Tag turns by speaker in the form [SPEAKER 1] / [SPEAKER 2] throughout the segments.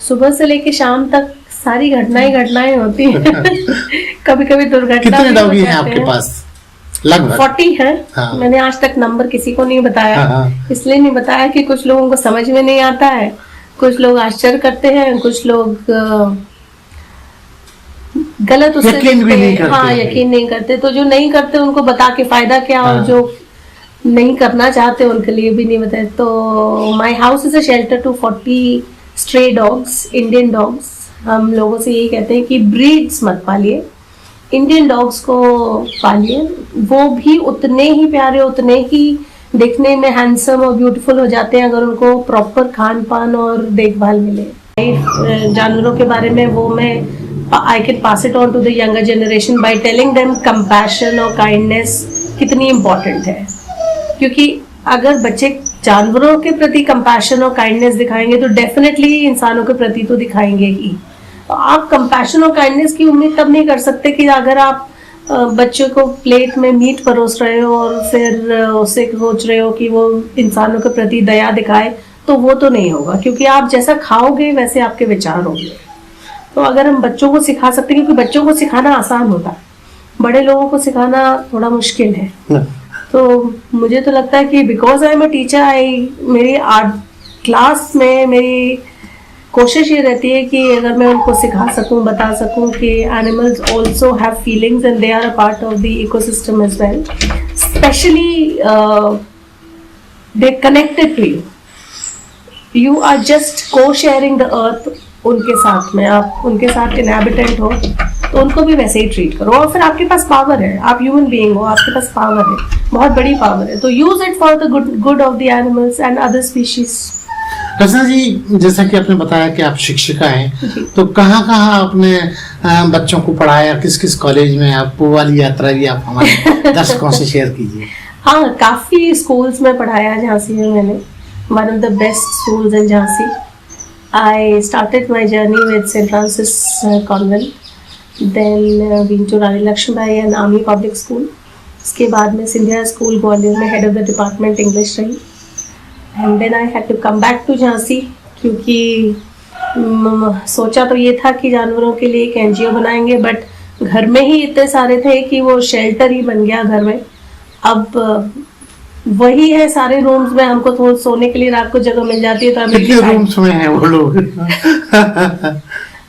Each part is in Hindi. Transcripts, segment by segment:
[SPEAKER 1] सुबह से लेके शाम तक सारी घटनाएं होती हैं। कभी कभी दुर्घटना।
[SPEAKER 2] कितने डॉगी हैं आपके पास? लगभग
[SPEAKER 1] 40 है।
[SPEAKER 2] हाँ।
[SPEAKER 1] मैंने आज तक नंबर किसी को नहीं बताया।
[SPEAKER 2] हाँ।
[SPEAKER 1] इसलिए नहीं बताया कि कुछ लोगों को समझ में नहीं आता है, कुछ लोग आश्चर्य करते हैं, कुछ लोग गलत उससे
[SPEAKER 2] यकीन भी नहीं करते।
[SPEAKER 1] हाँ, यकीन नहीं करते। तो जो नहीं करते उनको बता के फायदा क्या, और जो नहीं करना चाहते उनके लिए भी नहीं बताए। तो my house is a shelter to 40 stray dogs, Indian dogs. हम लोगों से यही कहते हैं कि ब्रीड्स मत पालिए, इंडियन डॉग्स को पालिए। वो भी उतने ही प्यारे, उतने ही दिखने में हैंडसम और ब्यूटीफुल हो जाते हैं अगर उनको प्रॉपर खान पान और देखभाल मिले। जानवरों के बारे में वो मैं I can pass it on to the younger generation by telling them compassion और kindness कितनी important है। क्योंकि अगर बच्चे जानवरों के प्रति compassion और kindness दिखाएंगे तो definitely इंसानों के प्रति तो दिखाएंगे ही। तो आप compassion और kindness की उम्मीद तब नहीं कर सकते कि अगर आप बच्चों को प्लेट में मीट परोस रहे हो और फिर उससे सोच रहे हो कि वो इंसानों के प्रति दया दिखाए, तो वो तो नहीं होगा। क्योंकि आप जैसा खाओगे वैसे आपके विचार होंगे। तो अगर हम बच्चों को सिखा सकते हैं, क्योंकि बच्चों को सिखाना आसान होता है, बड़े लोगों को सिखाना थोड़ा मुश्किल है। तो मुझे तो लगता है कि because I am a teacher, मेरी आर्ट क्लास में मेरी कोशिश ये रहती है कि अगर मैं उनको सिखा सकूं, बता सकूं कि animals also have feelings and they are a part of the ecosystem as well, specially they connected to you, you are just को शेयरिंग द अर्थ उनके साथ में। आप उनके साथ इनहैबिटेंट हो तो उनको भी वैसे ही ट्रीट करो। और फिर आपके पास पावर है, आप ह्यूमन बीइंग हो, आपके पास पावर है, बहुत बड़ी पावर है। तो use it for the good of the animals and other species.
[SPEAKER 2] Rachna ji, जैसा कि आपने बताया कि आप शिक्षिका हैं, तो कहाँ कहाँ आपने बच्चों को पढ़ाया, किस किस कॉलेज में? आप वो वाली यात्रा भी आप हमारे दर्शकों से शेयर कीजिए।
[SPEAKER 1] हाँ, काफी स्कूल्स में पढ़ाया झांसी में मैंने, one of the best schools in Jhansi. I started my journey with St. Francis Convent, then been to Rani Lakshmibai and Army Public School. उसके बाद में सिंधिया स्कूल ग्वालियर में head of the department English रही। And then I had to come back to Jhansi, क्योंकि सोचा तो ये था कि जानवरों के लिए एक NGO बनाएंगे, बट घर में ही इतने सारे थे कि वो शेल्टर ही बन गया घर में। अब वही है, सारे रूम्स में हमको थोड़ा सोने के लिए रात को जगह मिल जाती है। तो
[SPEAKER 2] कितने रूम्स में हैं वो लोग?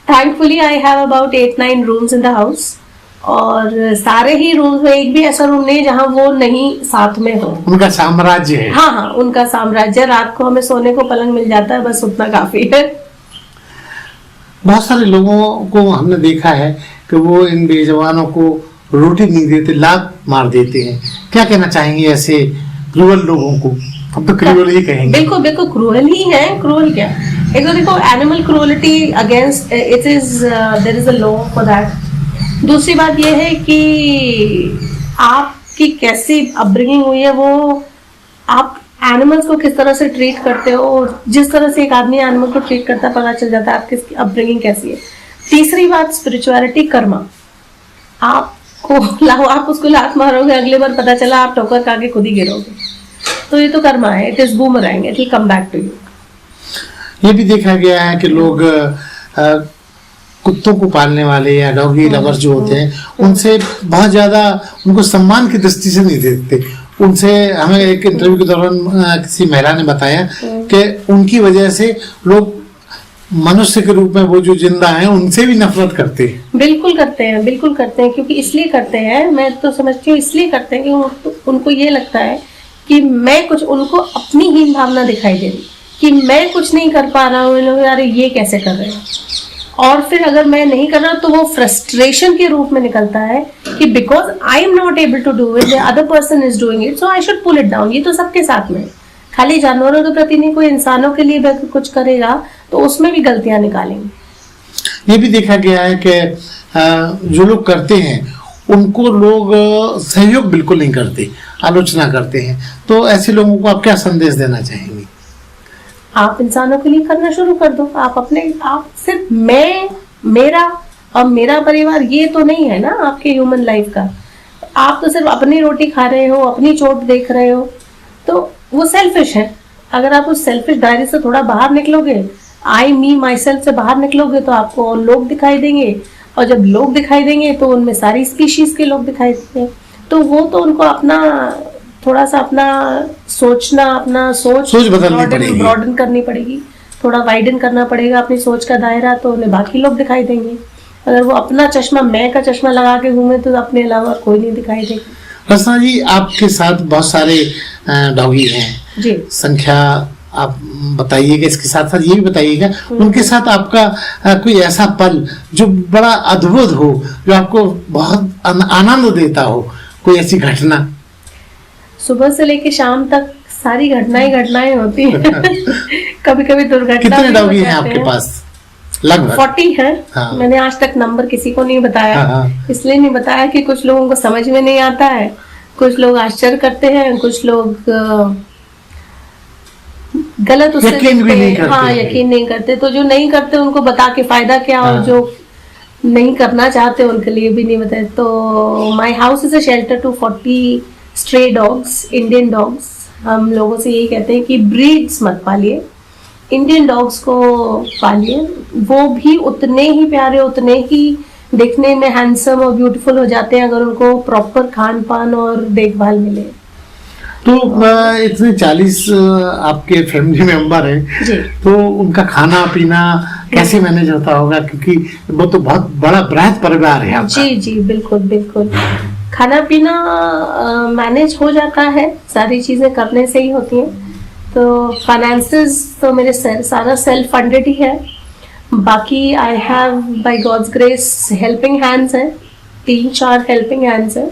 [SPEAKER 1] Thankfully I have about 8-9 rooms in the house, और सारे ही रूम्स में एक भी ऐसा रूम नहीं जहां वो नहीं साथ में हो।
[SPEAKER 2] उनका साम्राज्य है।
[SPEAKER 1] हाँ हाँ, उनका साम्राज्य। रात को हमें सोने को पलंग मिल जाता है, बस उतना काफी है।
[SPEAKER 2] बहुत सारे लोगों को हमने देखा है कि वो इन बेजवानों को रोटी नहीं देते, लात मार देते हैं। क्या कहना चाहेंगे ऐसे क्रूअल लोगों को? अब तो क्रूअल ही कहेंगे।
[SPEAKER 1] बिल्कुल बिल्कुल क्रूअल ही है। क्रूअल क्या, एक तो देखो, animal cruelty against it is there is a law for that. दूसरी बात ये है कि आपकी कैसी अपब्रिंगिंग हुई है, वो आप एनिमल्स को किस तरह से ट्रीट करते हो, और जिस तरह से एक आदमी एनिमल को ट्रीट करता है पता चल जाता है आपकी अपब्रिंगिंग कैसी है। तीसरी बात, स्पिरिचुअलिटी, कर्मा। आप उसको लात मारोगे, अगले बार पता चला आप ठोकर खा के खुद ही गिरोगे। तो ये तो कर्मा है, it is boomerang, it will come back to you.
[SPEAKER 2] ये भी देखा गया है कि लोग कुत्तों को पालने वाले या डॉगी लवर्स जो होते हैं, उनसे बहुत ज्यादा उनको सम्मान की दृष्टि से नहीं देखते। उनसे, हमें एक इंटरव्यू के दौरान किसी महिला ने बताया कि उनकी वजह से लोग मनुष्य के रूप में वो जो जिंदा हैं उनसे भी नफरत करते हैं।
[SPEAKER 1] बिल्कुल करते हैं, बिल्कुल करते हैं। क्योंकि इसलिए करते हैं, मैं तो समझती हूँ इसलिए करते हैं कि उनको ये लगता है कि मैं कुछ, उनको अपनी हीन भावना दिखाई दे रही कि मैं कुछ नहीं कर पा रहा हूँ, लोग यार ये कैसे कर रहे हैं। और फिर अगर मैं नहीं कर रहा तो वो फ्रस्ट्रेशन के रूप में निकलता है कि because I am not able to do it, the other person is doing it, so I should pull it down. ये तो सबके साथ में, खाली जानवरों के प्रति नहीं, कोई इंसानों के लिए कुछ करेगा तो उसमें भी गलतियां निकालेंगे।
[SPEAKER 2] ये भी देखा गया है कि जो लोग करते हैं उनको लोग सहयोग बिल्कुल नहीं करते, आलोचना करते हैं। तो ऐसे लोगों को आप क्या संदेश देना चाहेंगे?
[SPEAKER 1] आप इंसानों के लिए करना शुरू कर दो। आप सिर्फ मैं, मेरा और मेरा परिवार, ये तो नहीं है ना आपके ह्यूमन लाइफ का। आप तो सिर्फ अपनी रोटी खा रहे हो, अपनी चोट देख रहे हो, तो वो सेल्फिश है। अगर आप उस सेल्फिश दायरे से थोड़ा बाहर निकलोगे, आई मी माई सेल्फ से बाहर निकलोगे तो आपको और लोग दिखाई देंगे, और जब लोग दिखाई देंगे तो उनमें सारी स्पीशीज के लोग दिखाई देंगे। तो वो तो उनको अपना थोड़ा सा अपना सोचना, अपना सोच
[SPEAKER 2] बदलनी पड़ेगी,
[SPEAKER 1] ब्रॉडन करनी पड़ेगी, थोड़ा वाइडन करना पड़ेगा अपनी सोच का दायरा, तो उन्हें बाकी लोग दिखाई देंगे। अगर वो अपना चश्मा, मैं का चश्मा लगा के घूमे तो अपने अलावा कोई नहीं दिखाई देगा।
[SPEAKER 2] रचना जी, आपके साथ बहुत सारे डॉगी हैं
[SPEAKER 1] जी,
[SPEAKER 2] संख्या आप बताइएगा, इसके साथ साथ ये भी बताइएगा उनके साथ आपका कोई ऐसा पल जो बड़ा अद्भुत हो, जो आपको बहुत आनंद देता हो, कोई ऐसी घटना।
[SPEAKER 1] सुबह से लेके शाम तक सारी घटनाएं होती हैं। कभी कभी दुर्घटना।
[SPEAKER 2] कितने डॉगी हैं आपके पास? लगभग
[SPEAKER 1] 40 है।
[SPEAKER 2] हाँ।
[SPEAKER 1] मैंने आज तक नंबर किसी को नहीं बताया।
[SPEAKER 2] हाँ।
[SPEAKER 1] इसलिए नहीं बताया कि कुछ लोगों को समझ में नहीं आता है, कुछ लोग आश्चर्य करते हैं, कुछ लोग गलत उससे
[SPEAKER 2] यकीन भी नहीं करते।
[SPEAKER 1] हाँ, यकीन नहीं करते। तो जो नहीं करते उनको बता के फायदा क्या, और जो नहीं करना चाहते उनके लिए भी नहीं बताए। तो my house is a shelter to 40 stray dogs, Indian dogs. हम लोगों से यही कहते हैं कि ब्रीड्स मत पालिए, इंडियन डॉग्स को पालिए। वो भी उतने ही प्यारे, उतने ही देखने में हैंडसम और ब्यूटीफुल हो जाते हैं अगर उनको प्रॉपर खान पान और देखभाल मिले।
[SPEAKER 2] तो इतने 40 आपके फैमिली मेंबर हैं
[SPEAKER 1] जी,
[SPEAKER 2] तो उनका खाना पीना कैसे मैनेज होता होगा, क्योंकि वो तो बहुत बड़ा बृहद परिवार है आपका।
[SPEAKER 1] जी जी, बिल्कुल बिल्कुल। खाना पीना मैनेज हो जाता है, सारी चीजें करने से ही होती हैं। तो फाइनेंसेस तो मेरे सारा सेल्फ फंडेड ही है। बाकी I have by God's grace helping hands हैं, 3-4 हेल्पिंग हैंड्स हैं।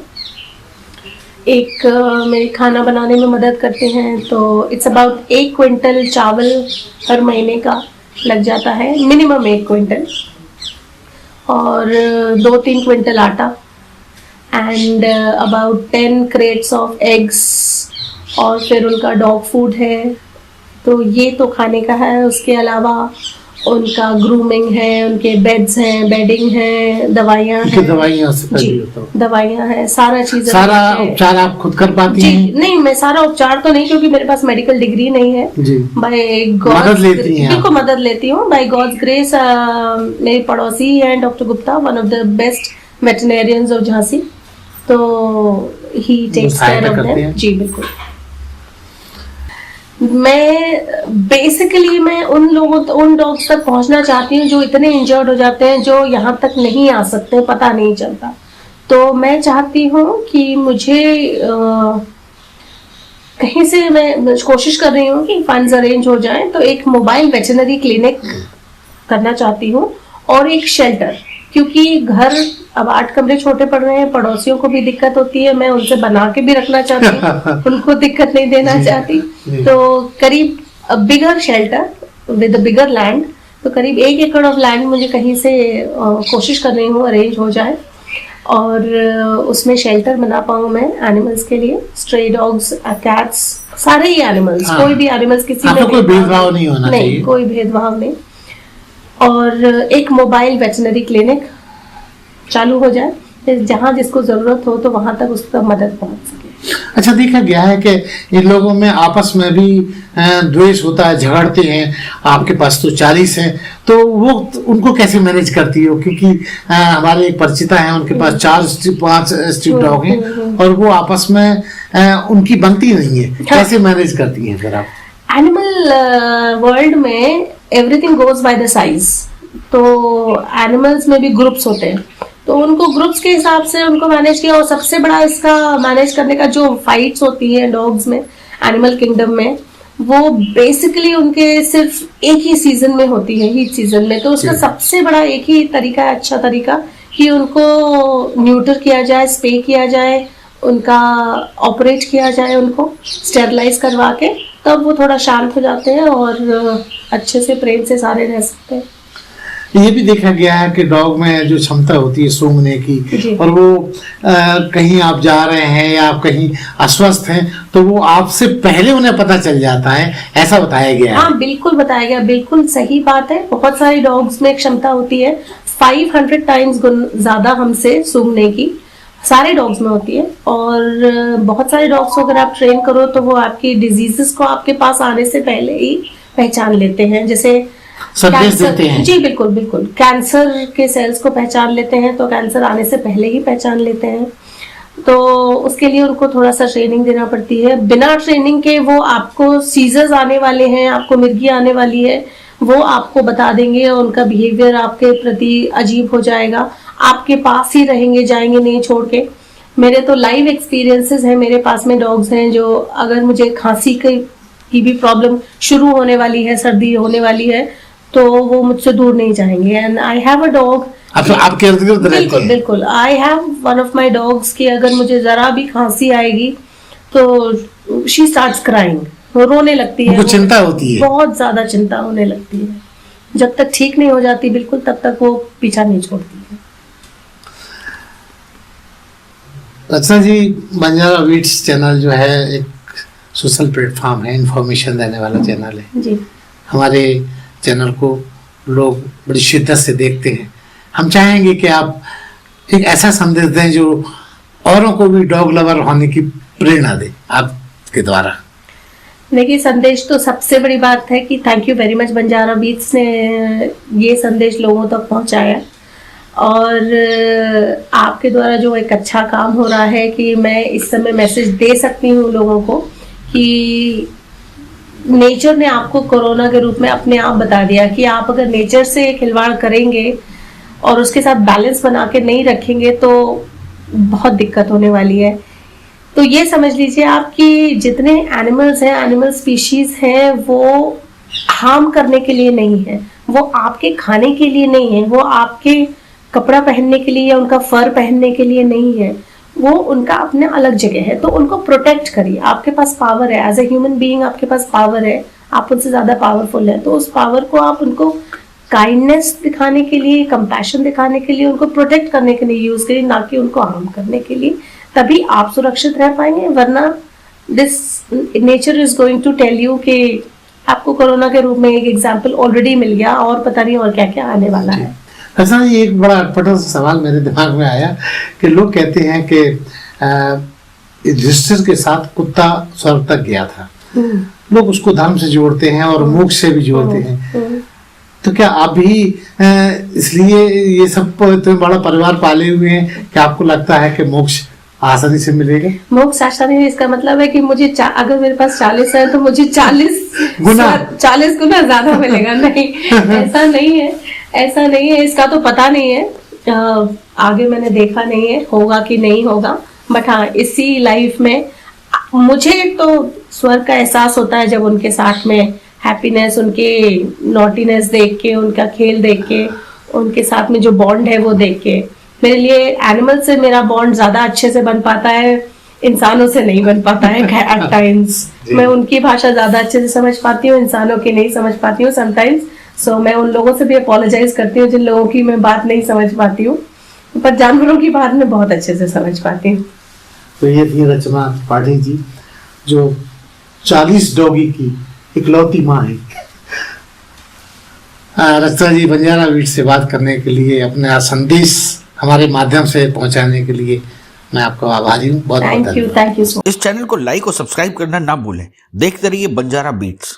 [SPEAKER 1] एक मेरे खाना बनाने में मदद करते हैं। तो इट्स अबाउट 1 क्विंटल चावल हर महीने का लग जाता है, मिनिमम 1 क्विंटल, और 2-3 क्विंटल आटा, and about 10 crates of eggs, और फिर उनका डॉग फूड है। तो ये तो खाने का है। उसके अलावा उनका ग्रूमिंग है, उनके बेड्स हैं, बेडिंग है, दवाइयाँ हैं।
[SPEAKER 2] दवाइयाँ से पहले होता है।
[SPEAKER 1] दवाइयाँ हैं, सारा चीज़।
[SPEAKER 2] सारा उपचार आप खुद कर पाती
[SPEAKER 1] जी
[SPEAKER 2] हैं?
[SPEAKER 1] नहीं, मैं सारा उपचार तो नहीं, क्योंकि मेरे पास मेडिकल डिग्री नहीं है।
[SPEAKER 2] जी,
[SPEAKER 1] बाय
[SPEAKER 2] मदद लेती हैं?
[SPEAKER 1] बिल्कुल मदद लेती हूँ। बाय गॉड्स ग्रेस मेरी पड़ोसी हैं doctor Gupta, one of the best veterinarians of Jhansi. तो he takes care of them. जी बिल्कुल। मैं उन डॉग्स तक पहुंचना चाहती हूँ जो इतने इंजर्ड हो जाते हैं, जो यहाँ तक नहीं आ सकते, पता नहीं चलता। तो मैं चाहती हूँ कि मुझे कहीं से, मैं कोशिश कर रही हूँ कि फंड्स अरेंज हो जाएं, तो एक मोबाइल वेटरनरी क्लिनिक करना चाहती हूँ, और एक शेल्टर। क्योंकि घर अब 8 कमरे छोटे पड़ रहे हैं, पड़ोसियों को भी दिक्कत होती है, मैं उनसे बना के भी रखना चाहती हूँ, उनको दिक्कत नहीं देना चाहती। तो करीब बिगर शेल्टर विद बिगर लैंड, तो करीब 1 एकड़ ऑफ लैंड मुझे कहीं से कोशिश कर रही हूँ अरेंज हो जाए, और उसमें शेल्टर बना पाऊँ मैं एनिमल्स के लिए, स्ट्रे डॉग्स, कैट्स, सारे ही एनिमल्स। हाँ। कोई भी एनिमल्स किसी में
[SPEAKER 2] कोई भेदभाव नहीं होना चाहिए।
[SPEAKER 1] नहीं, कोई भेदभाव नहीं। और एक मोबाइल वेटरनरी क्लिनिक चालू हो जाए, जहाँ जिसको जरूरत हो तो वहां तक उसका मदद पहुंच सके।
[SPEAKER 2] अच्छा, देखा गया है कि इन लोगों में आपस में भी द्वेष होता है, झगड़ते हैं। आपके पास तो 40 हैं, तो वो उनको कैसे मैनेज करती हो? क्योंकि हमारे एक परिचिता है, उनके पास 4-5 स्ट्रीट डॉग हैं, और वो आपस में उनकी बनती नहीं है। हाँ। कैसे मैनेज करती हैं फिर आप?
[SPEAKER 1] एनिमल वर्ल्ड में everything goes by the size. तो एनिमल्स में भी ग्रुप्स होते हैं, तो उनको ग्रुप्स के हिसाब से उनको मैनेज किया। और सबसे बड़ा इसका मैनेज करने का जो फाइट्स होती है डॉग्स में, एनिमल किंगडम में, वो बेसिकली उनके सिर्फ एक ही सीजन में होती है, हीट सीजन में। तो उसका सबसे बड़ा एक ही तरीका है, अच्छा तरीका, कि उनको न्यूटर किया जाए, स्प्रे किया जाए, उनका ऑपरेट किया जाए, उनको स्टेरलाइज करवा के, तब वो थोड़ा शांत हो जाते हैं और अच्छे से प्रेम से सारे रह सकते हैं।
[SPEAKER 2] ये भी देखा गया है कि डॉग में जो क्षमता होती है सूंघने की, और वो कहीं आप जा रहे हैं या आप कहीं अस्वस्थ हैं, तो वो आपसे पहले उन्हें पता चल जाता है, ऐसा बताया गया है।
[SPEAKER 1] हाँ, बिल्कुल बताया गया, बिल्कुल सही बात है। बहुत सारे डॉग्स में क्षमता होती है 500 टाइम्स ज्यादा हमसे सूंघने की, सारे डॉग्स में होती है। और बहुत सारे डॉग्स को अगर आप ट्रेन करो तो वो आपकी डिजीजेस को आपके पास आने से पहले ही पहचान लेते हैं। जैसे
[SPEAKER 2] संदेश देते हैं।
[SPEAKER 1] जी बिल्कुल बिल्कुल, कैंसर के सेल्स को पहचान लेते हैं, तो कैंसर आने से पहले ही पहचान लेते हैं। तो उसके लिए उनको थोड़ा सा ट्रेनिंग देना पड़ती है। बिना ट्रेनिंग के वो आपको सीजर्स आने वाले हैं, आपको मिर्गी आने वाली है, वो आपको बता देंगे और उनका बिहेवियर आपके प्रति अजीब हो जाएगा, आपके पास ही रहेंगे, जाएंगे नहीं छोड़ के। मेरे तो लाइव एक्सपीरियंसेस हैं, मेरे पास में डॉग्स हैं जो अगर मुझे खांसी की भी प्रॉब्लम शुरू होने वाली है, सर्दी होने वाली है, तो वो मुझसे दूर नहीं जाएंगे। And I have a dog,
[SPEAKER 2] आपके इर्द गिर्द रहते
[SPEAKER 1] बिल्कुल
[SPEAKER 2] हैं।
[SPEAKER 1] बिल्कुल, I have one of my dogs कि अगर मुझे जरा भी खांसी आएगी तो शी स्टार्ट्स क्राइंग, वो रोने लगती है,
[SPEAKER 2] उनको चिंता होती है,
[SPEAKER 1] बहुत ज्यादा चिंता होने लगती है। जब तक ठीक नहीं हो जाती बिल्कुल, तब तक वो पीछा नहीं छोड़ती है।
[SPEAKER 2] रचना जी, बंजारा बीट्स चैनल जो है एक सोशल प्लेटफॉर्म है, इंफॉर्मेशन देने वाला चैनल है
[SPEAKER 1] जी।
[SPEAKER 2] हमारे चैनल को लोग बड़ी शिद्दत से देखते हैं। हम चाहेंगे कि आप एक ऐसा संदेश दें जो औरों को भी डॉग लवर होने की प्रेरणा दे आपके द्वारा।
[SPEAKER 1] देखिए, संदेश तो सबसे बड़ी बात है कि thank you very much Banjara beats ने ये संदेश लोगों तक पहुंचाया, और आपके द्वारा जो एक अच्छा काम हो रहा है कि मैं इस समय मैसेज दे सकती हूँ लोगों को कि नेचर ने आपको कोरोना के रूप में अपने आप बता दिया कि आप अगर नेचर से खिलवाड़ करेंगे और उसके साथ बैलेंस बना के नहीं रखेंगे तो बहुत दिक्कत होने वाली है। तो ये समझ लीजिए आप कि जितने एनिमल्स हैं, एनिमल स्पीशीज हैं, वो हार्म करने के लिए नहीं है, वो आपके खाने के लिए नहीं है, वो आपके कपड़ा पहनने के लिए या उनका फर पहनने के लिए नहीं है, वो उनका अपने अलग जगह है। तो उनको प्रोटेक्ट करिए, आपके पास पावर है, एज ए ह्यूमन बीइंग आपके पास पावर है, आप उनसे ज्यादा पावरफुल है, तो उस पावर को आप उनको काइंडनेस दिखाने के लिए, कंपैशन दिखाने के लिए, उनको प्रोटेक्ट करने के लिए यूज करिए, ना कि उनको हार्म करने के लिए। तभी आप सुरक्षित रह पाएंगे, वरना this nature is going to tell you कि आपको कोरोना के रूप में एक एग्जाम्पल ऑलरेडी मिल गया और पता नहीं और क्या क्या आने वाला है।
[SPEAKER 2] ऐसा ये एक बड़ा अटपटा सा सवाल मेरे दिमाग में आया कि लोग कहते हैं कि युधिष्ठिर के साथ कुत्ता स्वर्ग तक गया था, लोग उसको धर्म से जोड़ते हैं और मोक्ष से भी जोड़ते हैं। तो क्या आप भी इसलिए ये सब इतना बड़ा परिवार पाले हुए हैं कि आपको लगता है कि मोक्ष आसानी से मिलेगा?
[SPEAKER 1] मोक्ष आसानी, इसका मतलब है कि मुझे अगर मेरे पास 40 है तो मुझे 40 गुना ज्यादा मिलेगा? नहीं, ऐसा नहीं है, ऐसा नहीं है। इसका तो पता नहीं है, आगे मैंने देखा नहीं है होगा कि नहीं होगा, बट हाँ इसी लाइफ में मुझे तो स्वर्ग का एहसास होता है जब उनके साथ में हैप्पीनेस, उनके नॉटीनेस देख के, उनका खेल देख के, उनके साथ में जो बॉन्ड है वो देख के। मेरे लिए एनिमल से मेरा बॉन्ड ज्यादा अच्छे से बन पाता है, इंसानों से नहीं बन पाता है एट टाइम्स। मैं उनकी भाषा ज्यादा अच्छे से समझ पाती हूँ, इंसानों की नहीं समझ पाती हूँ समटाइम्स। सो मैं उन लोगों से भी अपोलोजाइज करती हूँ जिन लोगों की मैं बात नहीं समझ पाती हूँ, पर जानवरों की बात मैं बहुत अच्छे से समझ पाती हूँ।
[SPEAKER 2] तो ये थी रचना पाठी जी, जो 40 डॉगी की इकलौती माँ है। रचना जी, बंजारा बीट से बात करने के लिए, अपना संदेश हमारे माध्यम से पहुंचाने के लिए मैं आपका आभारी हूँ। बहुत बहुत
[SPEAKER 1] थैंक यू सो मच।
[SPEAKER 3] इस चैनल को लाइक और सब्सक्राइब करना ना भूलें। देखते रहिए बंजारा बीट्स।